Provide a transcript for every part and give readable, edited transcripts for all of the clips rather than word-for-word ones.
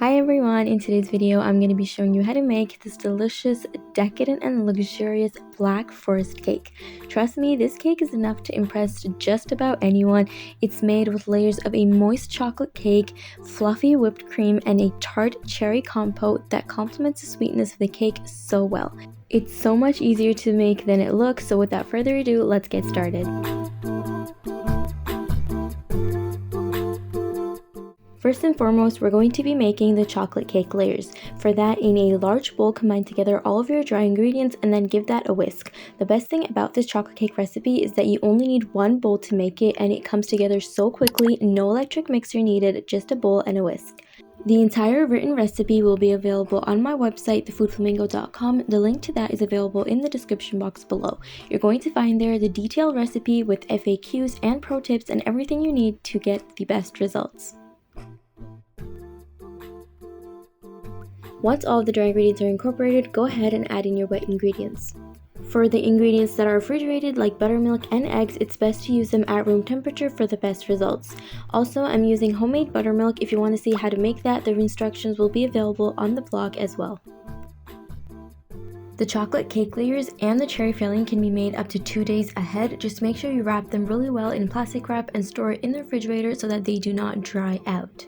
Hi everyone, in today's video I'm going to be showing you how to make this delicious, decadent and luxurious black forest cake. Trust me, this cake is enough to impress just about anyone. It's made with layers of a moist chocolate cake, fluffy whipped cream, and a tart cherry compote that complements the sweetness of the cake so well. It's so much easier to make than it looks, so without further ado, let's get started. First and foremost, we're going to be making the chocolate cake layers. For that, in a large bowl, combine together all of your dry ingredients and then give that a whisk. The best thing about this chocolate cake recipe is that you only need one bowl to make it, and it comes together so quickly, no electric mixer needed, just a bowl and a whisk. The entire written recipe will be available on my website, thefoodflamingo.com. The link to that is available in the description box below. You're going to find there the detailed recipe with FAQs and pro tips and everything you need to get the best results. Once all of the dry ingredients are incorporated, go ahead and add in your wet ingredients. For the ingredients that are refrigerated, like buttermilk and eggs, it's best to use them at room temperature for the best results. Also, I'm using homemade buttermilk. If you want to see how to make that, the instructions will be available on the blog as well. The chocolate cake layers and the cherry filling can be made up to 2 days ahead. Just make sure you wrap them really well in plastic wrap and store it in the refrigerator so that they do not dry out.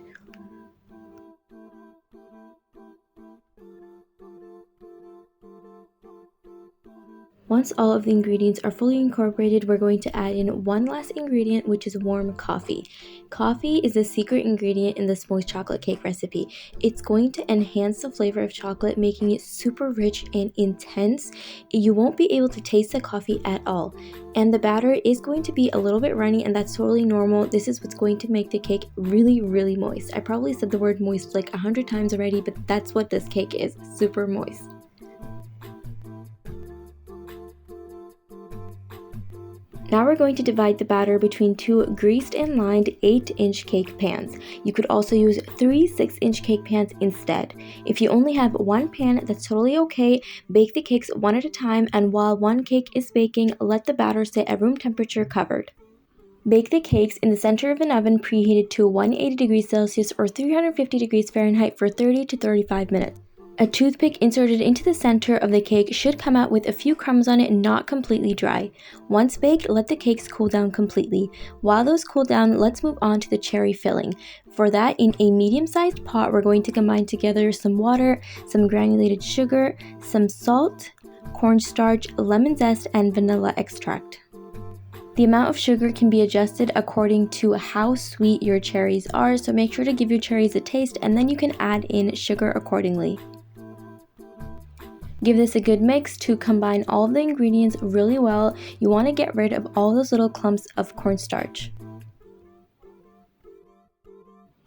Once all of the ingredients are fully incorporated, we're going to add in one last ingredient, which is warm coffee. Coffee is the secret ingredient in this moist chocolate cake recipe. It's going to enhance the flavor of chocolate, making it super rich and intense. You won't be able to taste the coffee at all. And the batter is going to be a little bit runny, and that's totally normal. This is what's going to make the cake really, really moist. I probably said the word moist like 100 times already, but that's what this cake is, super moist. Now we're going to divide the batter between two greased and lined 8-inch cake pans. You could also use 3 6-inch cake pans instead. If you only have one pan, that's totally okay. Bake the cakes one at a time, and while one cake is baking, let the batter sit at room temperature covered. Bake the cakes in the center of an oven preheated to 180 degrees Celsius or 350 degrees Fahrenheit for 30 to 35 minutes. A toothpick inserted into the center of the cake should come out with a few crumbs on it and not completely dry. Once baked, let the cakes cool down completely. While those cool down, let's move on to the cherry filling. For that, in a medium-sized pot, we're going to combine together some water, some granulated sugar, some salt, cornstarch, lemon zest, and vanilla extract. The amount of sugar can be adjusted according to how sweet your cherries are, so make sure to give your cherries a taste and then you can add in sugar accordingly. Give this a good mix to combine all of the ingredients really well. You want to get rid of all those little clumps of cornstarch.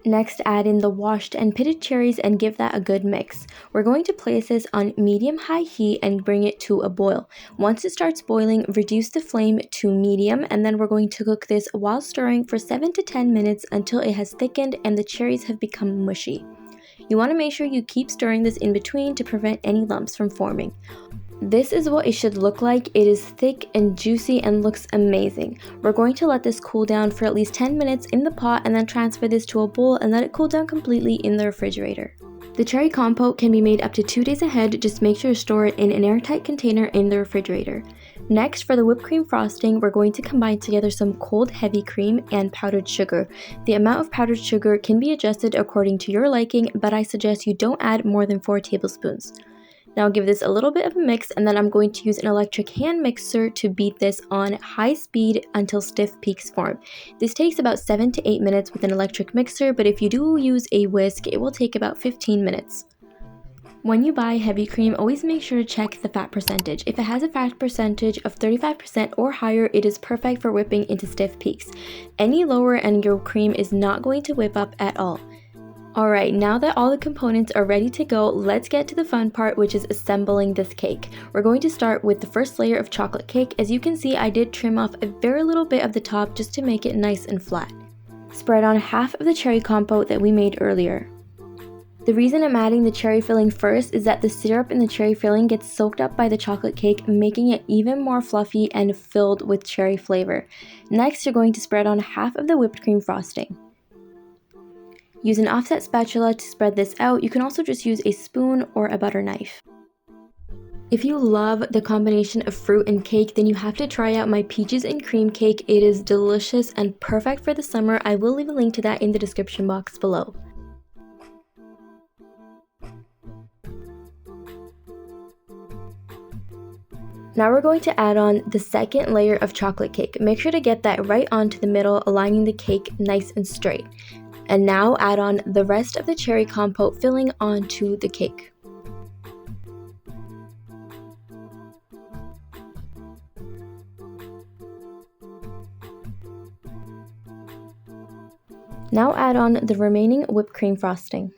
Next, add in the washed and pitted cherries and give that a good mix. We're going to place this on medium-high heat and bring it to a boil. Once it starts boiling, reduce the flame to medium, and then we're going to cook this while stirring for 7 to 10 minutes until it has thickened and the cherries have become mushy. You want to make sure you keep stirring this in between to prevent any lumps from forming. This is what it should look like. It is thick and juicy and looks amazing. We're going to let this cool down for at least 10 minutes in the pot and then transfer this to a bowl and let it cool down completely in the refrigerator. The cherry compote can be made up to 2 days ahead. Just make sure to store it in an airtight container in the refrigerator. Next, for the whipped cream frosting, we're going to combine together some cold heavy cream and powdered sugar. The amount of powdered sugar can be adjusted according to your liking, but I suggest you don't add more than 4 tablespoons. Now give this a little bit of a mix, and then I'm going to use an electric hand mixer to beat this on high speed until stiff peaks form. This takes about 7 to 8 minutes with an electric mixer, but if you do use a whisk, it will take about 15 minutes. When you buy heavy cream, always make sure to check the fat percentage. If it has a fat percentage of 35% or higher, it is perfect for whipping into stiff peaks. Any lower and your cream is not going to whip up at all. Alright, now that all the components are ready to go, let's get to the fun part, which is assembling this cake. We're going to start with the first layer of chocolate cake. As you can see, I did trim off a very little bit of the top just to make it nice and flat. Spread on half of the cherry compote that we made earlier. The reason I'm adding the cherry filling first is that the syrup in the cherry filling gets soaked up by the chocolate cake, making it even more fluffy and filled with cherry flavor. Next, you're going to spread on half of the whipped cream frosting. Use an offset spatula to spread this out. You can also just use a spoon or a butter knife. If you love the combination of fruit and cake, then you have to try out my peaches and cream cake. It is delicious and perfect for the summer. I will leave a link to that in the description box below. Now we're going to add on the second layer of chocolate cake. Make sure to get that right onto the middle, aligning the cake nice and straight. And now add on the rest of the cherry compote filling onto the cake. Now add on the remaining whipped cream frosting.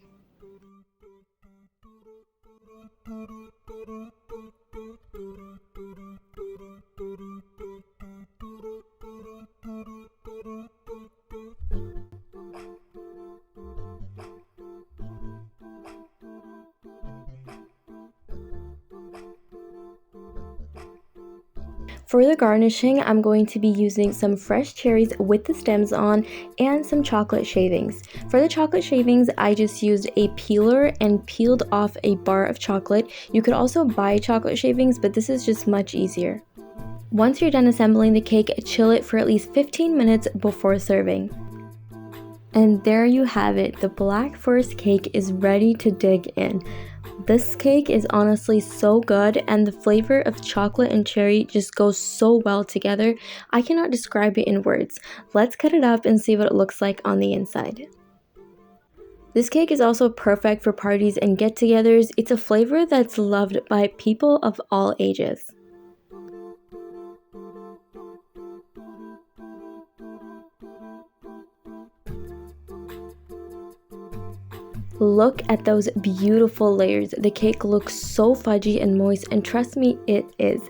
For the garnishing, I'm going to be using some fresh cherries with the stems on and some chocolate shavings. For the chocolate shavings, I just used a peeler and peeled off a bar of chocolate. You could also buy chocolate shavings, but this is just much easier. Once you're done assembling the cake, chill it for at least 15 minutes before serving. And there you have it, the Black Forest cake is ready to dig in. This cake is honestly so good, and the flavor of chocolate and cherry just goes so well together. I cannot describe it in words. Let's cut it up and see what it looks like on the inside. This cake is also perfect for parties and get-togethers. It's a flavor that's loved by people of all ages. Look at those beautiful layers. The cake looks so fudgy and moist, and trust me, it is.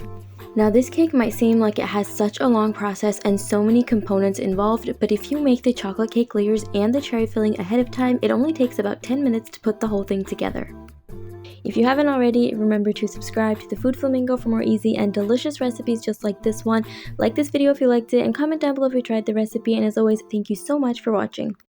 Now this cake might seem like it has such a long process and so many components involved, but if you make the chocolate cake layers and the cherry filling ahead of time, it only takes about 10 minutes to put the whole thing together. If you haven't already, remember to subscribe to the Food Flamingo for more easy and delicious recipes just like this one. Like this video if you liked it, and comment down below if you tried the recipe, and as always, thank you so much for watching.